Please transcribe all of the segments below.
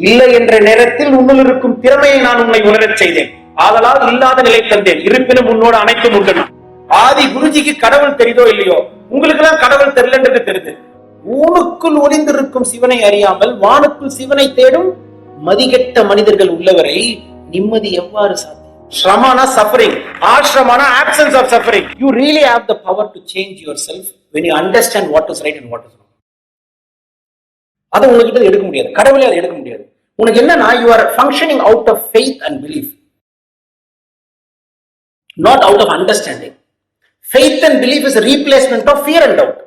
இல்லை என்ற நேரத்தில் உன்னில் இருக்கும் திறமையை நான் உன்னை உணரச் செய்தேன். ஆதலால் இல்லாத நிலை தந்தேன். இருப்பினும் உன்னோட அனைத்தும் உண்டு. ஆதி குருஜிக்கு கடவுள் தெரியுதோ இல்லையோ, உங்களுக்கு எல்லாம் கடவுள் தெரியலன்றது தெரியுது. ஊனுக்குள் ஒளிந்திருக்கும் சிவனை அறியாமல் வானுக்குள் சிவனை தேடும் மதிகெட்ட மனிதர்கள் உள்ளவரை நிம்மதி எவ்வாறு சாத்தியம்? Shramana suffering, ashramana absence of suffering. You really have the power to change yourself when you understand what is right and what is wrong. அதை உங்ககிட்ட எடுக்க முடியாது, கடவுளே அதை எடுக்க முடியாது. உனக்கு என்னன்னா, you are functioning out of faith and belief, not out of understanding. Faith and belief is a replacement of fear and doubt.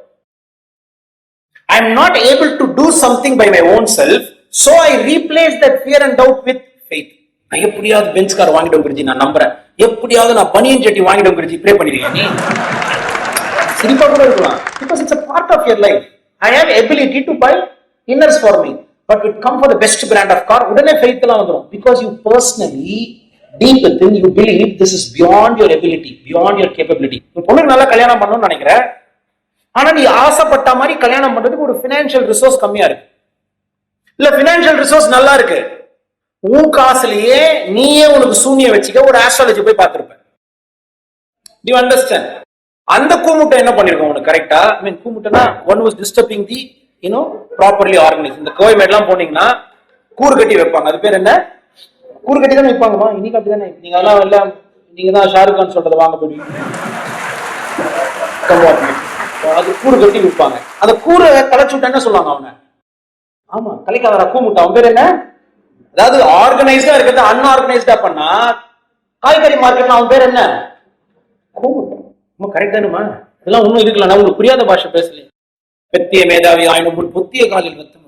I am not able to do something by my own self, so I replace that fear and doubt with faith. நான் எப்படியாவது Benz car வாங்கிடும் Guruji, நான் நம்புறேன். எப்படியாவது நான் பனியன் சட்டி வாங்கிடும் Guruji, pray பண்ணிருக்கேன். நீ சிரிப்பா கூட இருக்கலாம், because it's a part of your life. I have ability to buy inners for me, but it come for the best brand of car. உடனே faith எல்லாம் வந்துரும், because you personally deep within you believe this is beyond your ability, beyond your capability. ஒரு பொண்ணுக்கு நல்லா கல்யாணம் பண்ணணும்னு நினைக்கிறேன், ஆனா நீ ஆசைப்பட்ட மாதிரி கல்யாணம் பண்றதுக்கு ஒரு பினான்சியல் ரிசோர்ஸ் கம்மியா இருக்கு, இல்ல பினான்சியல் ரிசோர்ஸ் நல்லா இருக்கு. உன் காசுலயே நீயே உனக்கு சூனிய வச்சுக்க ஒரு ஆஸ்ட்ராலஜி போய் பார்த்திருப்ப. You understand? அந்த கூமுட்டை என்ன பண்ணிருக்கோம் உனக்கு கரெக்டா? ஐ மீன் கூமுட்டைனா one was disturbing the properly organise. இந்த கோயம்பேடுலாம் போனீங்கன்னா கூறு கட்டி வைப்பாங்க, அது பேர் என்ன? கூறு கட்டி தானே வைப்பாங்கம்மா, இன்னைக்கு அப்படிதானே. நீங்க அதெல்லாம் எல்லாம் நீங்க தான் ஷாருக் கான் சொல்றதை வாங்க போயிடுவீங்க. அது கூறு கட்டி வைப்பாங்க. அந்த கூரை கலைச்சு விட்டா என்ன சொல்லுவாங்க அவங்க? ஆமா, கலைக்காதரா கூமுட்டை, அவன் பேர் என்ன? அதாவது ஆர்கனைஸ்டா இருக்கிறது அன்ஆர்கனைஸ்டா பண்ணா காய்கறி மார்க்கெட்ல அவன் பேர் என்ன? கூமுட்டை. கரெக்ட் தானுமா? இதெல்லாம் ஒண்ணும் இருக்கலாம், உங்களுக்கு புரியாத பாஷை பேசல. பெத்திய மேதாவி ஆயினும் புத்திய காலில் ரத்தம்.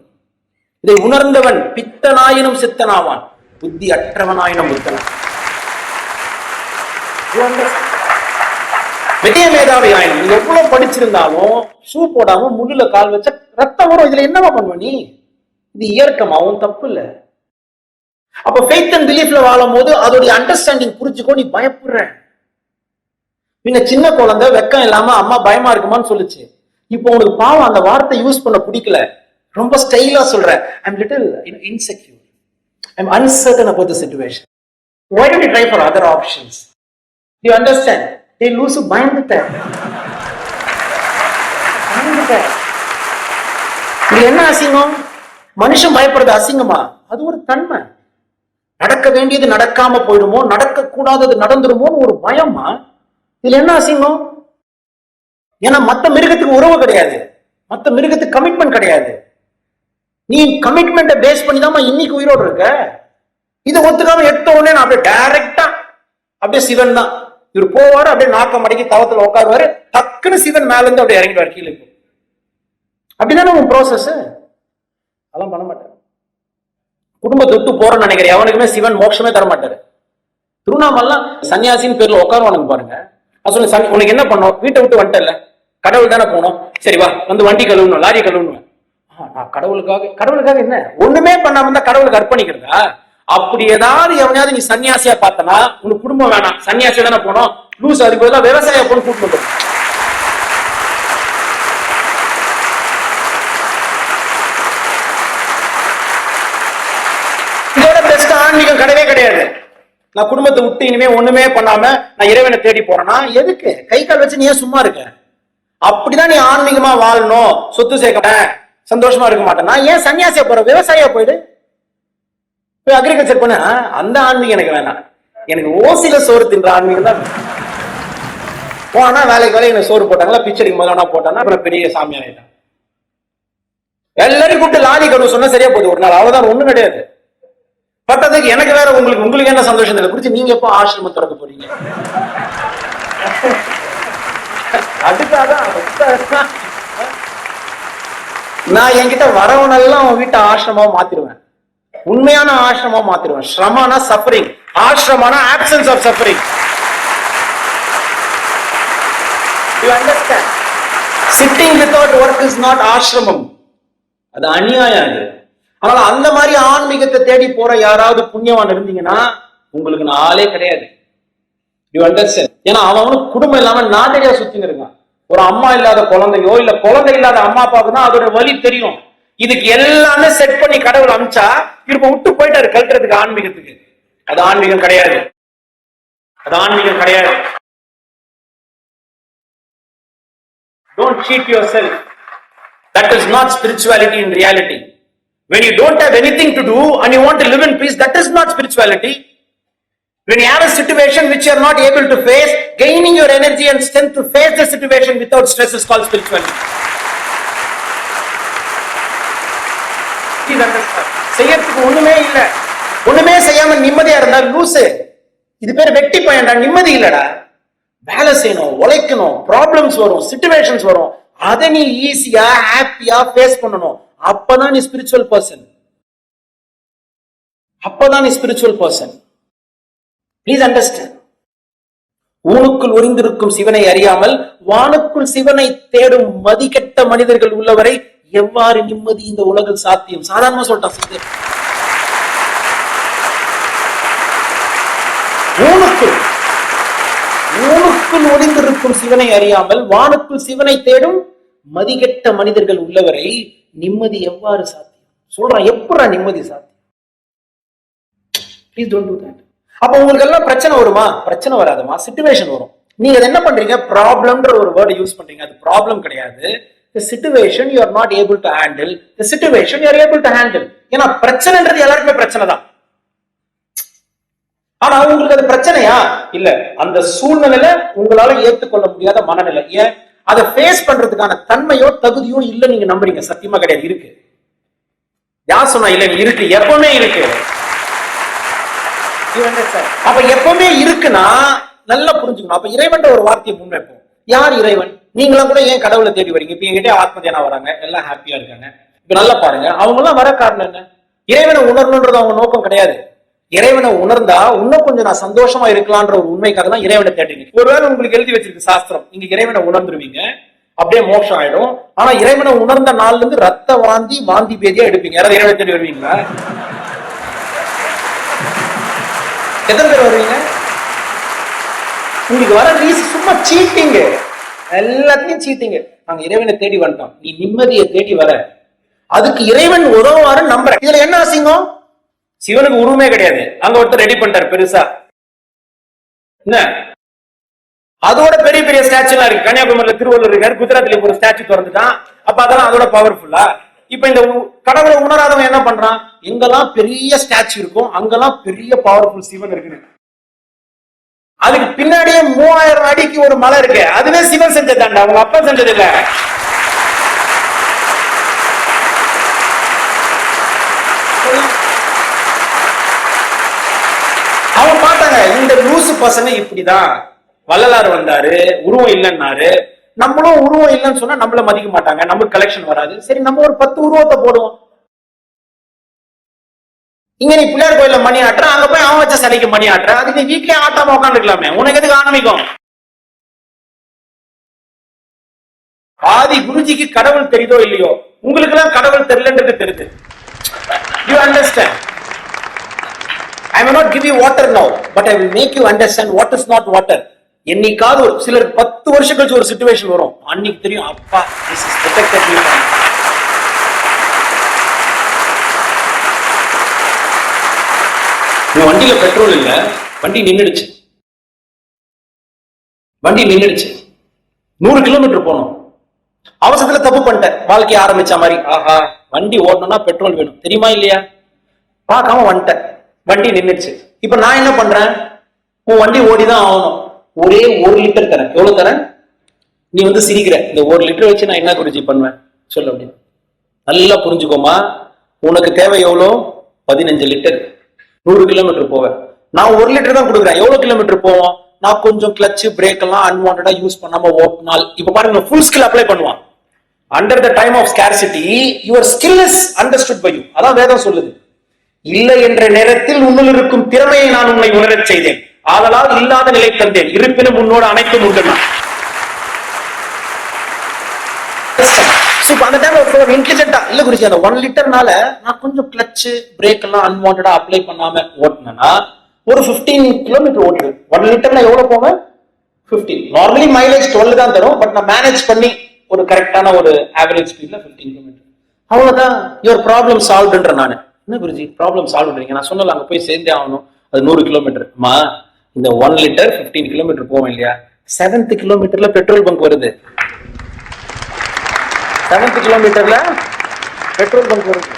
இதை உணர்ந்தவன் பித்தனாயினும் சித்தனாவான், புத்தி அற்றவனாயினும் புத்தனான். பெத்திய மேதாவி ஆயினும் நீங்க எவ்வளவு படிச்சிருந்தாலும் ஷூ போடாம முள்ளுல கால் வச்ச ரத்தம் வரும். இதுல என்னவா பண்ணுவ நீ? இது இயற்கமாவும் தப்பு இல்ல. அப்ப ஃபெய்த் அண்ட் பிலீஃப்ல வாழும் போது அதோடைய அண்டர்ஸ்டாண்டிங் புரிஞ்சுக்கோ. நீ பயப்படுற. நீங்க சின்ன குழந்தை வெக்கம் இல்லாம அம்மா பயமா இருக்குமான்னு சொல்லுச்சு. இப்போ உனக்கு பாவம் அந்த வார்த்தை யூஸ் பண்ண பிடிக்கல, ரொம்ப ஸ்டைலா சொல்ற. I'm little insecure, I'm uncertain about the situation. Why don't you try for other options? Do you understand? They lose பயந்துட்ட. இது என்ன அசிங்கம்? மனுஷன் பயப்படுறது அசிங்கமா? அது ஒரு தன்மை. நடக்க வேண்டியது நடக்காம போயிடுமோ, நடக்க கூடாதது நடந்துருமோன்னு ஒரு பயமா? இதுல என்ன அசிங்கம்? ஏன்னா மத்த மிருகத்துக்கு உறவு கிடையாது, மத்த மிருகத்துக்கு கமிட்மெண்ட் கிடையாது. நீ கமிட்மெண்ட்டை பேஸ் பண்ணி தான் இன்னைக்கு உயிரோடு இருக்க. இதை ஒத்துக்காம எடுத்த உடனே நான் அப்படியே டைரக்டா அப்படியே சிவன் தான் இவர் போவாரு, அப்படியே நாக்க மடக்கி தவத்துல உட்காருவாரு, டக்குன்னு சிவன் மேல இருந்து அப்படியே இறங்கிடுவார் கீழே. அப்படிதானே உன் ப்ராசஸ். அதெல்லாம் பண்ண மாட்டேன். குடும்பத்தை விட்டு போறேன்னு நினைக்கிறேன், எவனுக்குமே சிவன் மோட்சமே தர மாட்டாரு. திருவண்ணாமலாம் சன்னியாசின்னு பேர்ல உட்காருவானுங்க பாருங்க. அது உனக்கு என்ன பண்ணும்? வீட்டை விட்டு வந்துட்டல, கடவுள் தானே போனோம், சரி வா வந்து வண்டி கழுவணும், லாரி கழுவணும். நான் கடவுளுக்காக என்ன ஒண்ணுமே பண்ணாம இருந்தா கடவுளுக்கு அர்ப்பணிக்கிறதா? அப்படி ஏதாவது எவனையாவது நீ சன்னியாசியா பார்த்தனா உனக்கு குடும்பம் வேணாம், சன்னியாசியா தானே போனோம், லூஸ். அதுக்கு பதிலாக விவசாய பொண்ணு கூட்டு வந்துடும். இதோட பெஸ்ட் ஆன்மீகம் கிடையவே கிடையாது. நான் குடும்பத்தை விட்டு இனிமே ஒண்ணுமே பண்ணாம நான் இறைவனை தேடி போறேன்னா எதுக்கு? கை கால் வச்சு நீ ஏன் சும்மா இருக்க? அப்படிதான் நீ ஆன்மீகமா வாழணும், சொத்து சேர்க்க சந்தோஷமா இருக்க மாட்டேன்னா ஏன் சன்னியாசியா போற? விவசாயியா போயிடு, போய் அக்ரிகல்ச்சர் பண்ண. அந்த ஆன்மீகம் எனக்கு வேணாம். எனக்கு ஓசில சோறு தின்ற ஆன்மீகம் தான். போனா வேலைக்கு வேலை எனக்கு சோறு போட்டாங்களா, பிச்சடிக்கு முதல்ல போட்டானா அப்புறம் பெரிய சாமியார் ஆயிட்டான். எல்லாரும் கூப்பிட்டு லாரி கழுவு சொன்னா சரியா போகுது ஒரு நாள், அவ்வளவுதான், ஒண்ணும் கிடையாது. பட் அதுக்கு எனக்கு வேற உங்களுக்கு என்ன சந்தோஷம் தெரியல. குறிச்சு நீங்க எப்போ ஆசிரமம் திறக்க போறீங்க? அதுக்காக நான் என்கிட்ட வரவனெல்லாம் அவன் வீட்டை ஆசிரமா மாத்திருவேன், உண்மையான ஆசிரமா மாத்திருவேன். ஸ்ரமானா சஃபரிங், ஆசிரமானா absence of suffering. You understand? Sitting without work is not ஆசிரமம், அது அநியாயம். அதனால அந்த மாதிரி ஆன்மீகத்தை தேடி போற யாராவது புண்ணியவான் இருந்தீங்கன்னா உங்களுக்கு நாளே கிடையாது. You understand? ஏன்னா அவனுக்கு குடும்பம் இல்லாம நாடகையா சுத்தின்னு இருக்கான். ஒரு அம்மா இல்லாத குழந்தையோ இல்ல குழந்தை இல்லாத அம்மா அப்பாவுக்கு தான் அதோட வலி தெரியும். இதுக்கு எல்லாமே செட் பண்ணி கடவுள் அமிச்சா இப்ப விட்டு போயிட்டாரு கல்றதுக்கு ஆன்மீகத்துக்கு. அது ஆன்மீகம் கிடையாது, அது ஆன்மீகம் கிடையாது. Don't cheat yourself. That is not spirituality in reality. When you don't have anything to do and you want to live in peace, that is not spirituality. When you have a situation which you are not able to face, gaining your energy and strength to face the situation without stress is called spirituality. செய்யறதுக்கு ஒண்ணுமே இல்ல, ஒண்ணுமே செய்யாம நிம்மதியா இருந்தா லூசு. இது பேர் வெட்டி பயன்டா, நிம்மதி இல்லடா. வேலை செய்யணும், உழைக்கணும், ப்ராப்ளம்ஸ் வரும், சிச்சுவேஷன்ஸ் வரும், அதை நீ ஈஸியா ஹாப்பியா ஃபேஸ் பண்ணணும். அப்பதான் நீ ஸ்பிரிச்சுவல் பர்சன், அப்பதான் நீ ஸ்பிரிச்சுவல் பர்சன். Please understand. ஊனுக்குள் ஒளிந்திருக்கும் சிவனை அறியாமல் வானுக்குள் சிவனை தேடும் மதிக்கெட்ட மனிதர்கள் உள்ளவரை எவ்வாறு நிம்மதி இந்த உலகில் சாத்தியம்? சாதாரணமா சொல்லிட்டான். ஊனுக்குள் ஒளிந்திருக்கும் சிவனை அறியாமல் வானுக்குள் சிவனை தேடும் மதிகெட்ட மனிதர்கள் உள்ளவரை நிம்மதி எவ்வாறு சாத்தியம்? சொல்றான், எப்படா நிம்மதி சாத்தியம்? Please don't to that. அப்ப உங்களுக்கு எல்லாம் பிரச்சனை வருமா? பிரச்சனை வராதுமா, சிச்சுவேஷன் வரும். நீங்க என்ன பண்றீங்க? ப்ராப்ளம்ன்ற ஒரு வேர்டை யூஸ் பண்றீங்க. அது ப்ராப்ளம் கிடையாது. The situation you are not able to handle, the situation you are able to handle. ஏன்னா பிரச்சனைன்றது எல்லாருக்குமே பிரச்சனை தான். ஆனா உங்களுக்கு அது பிரச்சனையா? இல்ல, அந்த சூழ்நிலையில உங்களால ஏற்றுக்கொள்ள முடியாத மனநிலை. ஏன்? அதை ஃபேஸ் பண்றதுக்கான தன்மையோ தகுதியோ இல்ல நீங்க நம்புறீங்க. சத்தியமா கிடையாது, இருக்கு. யார் சொன்னா இல்ல? இருக்கு, எப்பவுமே இருக்கு. அப்ப எப்பவுமே இருக்குன்னா நல்லா புரிஞ்சுக்கணும். அப்ப இறைவன் ஒரு வார்த்தையை முன்வைப்போம். யார் இறைவன்? நீங்களாம் கூட ஏன் கடவுளை தேடி வரீங்க? இப்ப என்கிட்ட ஆத்ம தியானம் வராங்க, எல்லாம் ஹாப்பியா இருக்காங்க. இப்ப நல்லா பாருங்க, அவங்க எல்லாம் வர காரணம் என்ன? இறைவனை உணரணுன்றது அவங்க நோக்கம் கிடையாது. இறைவனை உணர்ந்தா இன்னும் கொஞ்சம் நான் சந்தோஷமா இருக்கலான்ற ஒரு உண்மைக்காக தான் இறைவனை தேடுறீங்க. ஒருவேளை உங்களுக்கு எழுதி வச்சிருக்கு சாஸ்திரம், நீங்க இறைவனை உணர்ந்துருவீங்க, அப்படியே மோட்சம் ஆயிடும். ஆனா இறைவனை உணர்ந்த நாள்ல இருந்து ரத்த வாந்தி பேதியா எடுப்பீங்க. யாராவது இறைவனை தேடி வருவீங்களா? எத்தனை பேர் வருவீங்க? உங்களுக்கு வர ரீசன் சும்மா சீட்டிங்க, எல்லாத்தையும் சீட்டிங்க. நாங்க இறைவனை தேடி வந்துட்டோம், நீ நிம்மதியை தேடி வர, அதுக்கு இறைவன் உதவுவாரு நம்புற. இதுல என்ன அசிங்கம்? சிவனுக்கு உருவமே கிடையாது, அங்க ஒருத்தர் ரெடி பண்ணிட்டார் பெருசா. என்ன அதோட பெரிய பெரிய ஸ்டாச்சு எல்லாம் இருக்கு. கன்னியாகுமரியில திருவள்ளுவர் இருக்காரு, குஜராத்ல ஒரு ஸ்டாச்சு திறந்துட்டான். அப்ப அதெல்லாம் அதோட பவர்ஃபுல்லா. இப்ப இந்த கடவுளை உணராதவன் என்ன பண்றான்? எங்கெல்லாம் பெரிய ஸ்டாச்சு இருக்கும் அங்கெல்லாம் பெரிய பவர்ஃபுல் சிவன் இருக்கு. அதுக்கு பின்னாடியே 3000 அடிக்கு ஒரு மலை இருக்கு, அதுவே சிவன் செஞ்சதாண்டா, அவங்க அப்பா செஞ்சது இல்ல. அவங்க பார்த்தாங்க, இந்த லூசு பசங்க இப்படிதான். வள்ளலார் வந்தாரு, உருவம் இல்லைன்னாரு. நம்மளும் உருவம் இல்லைன்னு சொன்னா நம்மள மதிக்க மாட்டாங்க, நமக்கு கலெக்ஷன் வராது. சரி, நம்ம ஒரு 10 உருவத்தை போடுவோம். இங்க நீ பிள்ளையார் கோயில மணி ஆட்டுற, அங்க போய் அவன் வச்ச சிலைக்கு மணி ஆட்டுற, அதுக்கு நீ வீட்லயே ஆட்டாம உட்காந்துக்கலாமே, உனக்கு எதுக்கு ஆன்மீகம்? ஆதி குருஜிக்கு கடவுள் தெரியுதோ இல்லையோ, உங்களுக்கு எல்லாம் கடவுள் தெரியலன்றது தெரியுது. You understand? I may not give you water now, but I will make you understand what is not water. என்னைக்காவது ஒரு சிலர் 10 வருஷம் கழிச்சு ஒரு சிச்சுவேஷன் வரும், அன்னைக்கு தெரியும், அப்பா this is protected me. வண்டியில பெட்ரோல் இல்ல, வண்டி நின்னுடுச்சு. 100 கிலோமீட்டர் போனோம். அவசரத்துல தப்பு பண்ணிட்டேன், வாழ்க்கையை ஆரம்பிச்ச மாதிரி. ஆஹா, வண்டி ஓடணும்னா பெட்ரோல் வேணும், தெரியுமா இல்லையா? பார்க்காம வந்துட்டேன், வண்டி நின்னுடுச்சு. இப்ப நான் என்ன பண்றேன்? உன் வண்டி ஓடிதான் ஆகணும், ஒரே 1 லிட்டர் தரேன். எவ்வளவு தரேன்? நீ சிரிக்கிற, இந்த 1 லிட்டர் வச்சு நான் என்ன குருஜி பண்ணுவேன் சொல்லு அப்படின்னு. நல்லா புரிஞ்சுக்கோமா, உனக்கு தேவை எவ்வளோ? 15 லிட்டர். 100 கிலோமீட்டர் போவேன். நான் 1 லிட்டர் தான் கொடுக்குறேன். எவ்வளவு கிலோமீட்டர் போவோம்? நான் கொஞ்சம் கிளச் பிரேக் எல்லாம் அன்வான்டா யூஸ் பண்ணாம ஓட்டினால், இப்ப பாருங்க, ஃபுல் ஸ்கில் அப்ளை பண்ணுவான். Under the time of scarcity your skill is understood by you. அதான் வேதம் சொல்லுது. இல்லை என்ற நேரத்தில் உன்னுள் இருக்கும் திறமையை நான் உன்னை உணரச் செய்தேன், ஆதலால் இல்லாத நிலை தந்தேன், இருப்பினும் உன்னோட அனைத்தும் உண்டு. அந்த டைம் இன்டெலிஜென்ட்டா இல்ல குருஜி, அந்த 1 லிட்டர்னால நான் கொஞ்சம் கிளச் பிரேக் எல்லாம் அன்வான்டா அப்ளை பண்ணாம ஓட்டினா ஒரு 15 கிலோமீட்டர் ஓட்டுறேன். 1 லிட்டர்ல எவ்வளவு போவேன்? 15. நார்மலி மைலேஜ் 12 தான் தரும், பட் நான் மேனேஜ் பண்ணி ஒரு கரெக்டான ஒரு ஆவரேஜ் ஸ்பீட்ல 15 கிலோமீட்டர். அவ்வளவுதான், யுவர் ப்ராப்ளம் சால்வ்ன்ற நானு. என்ன குருஜி ப்ராப்ளம் சால்வ் பண்றீங்க? நான் சொன்னல அங்க போய் சேர்ந்தே ஆகணும், அது 100 கிலோமீட்டர். இந்த 1 லிட்டர் 15 கிலோமீட்டர் போவோம் இல்லையா, 7th கிலோமீட்டர்ல பெட்ரோல் பங்க் வருது. 7th கிலோமீட்டர்ல பெட்ரோல் பங்க் வருது.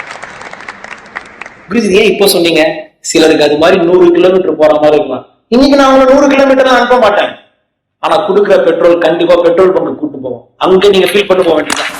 குருஜி ஏன் இப்போ சொன்னீங்க? சிலருக்கு அது மாதிரி 100 கிலோமீட்டர் போற மாதிரி இருக்கலாம். இன்னைக்கு நான் அவங்களை 100 கிலோமீட்டர் அனுப்ப மாட்டேன், ஆனா கொடுக்குற பெட்ரோல் கண்டிப்பா பெட்ரோல் பங்க் கூட்டு போவோம். அங்க நீங்க ஃபீல் பண்ணி போக வேண்டியதான்.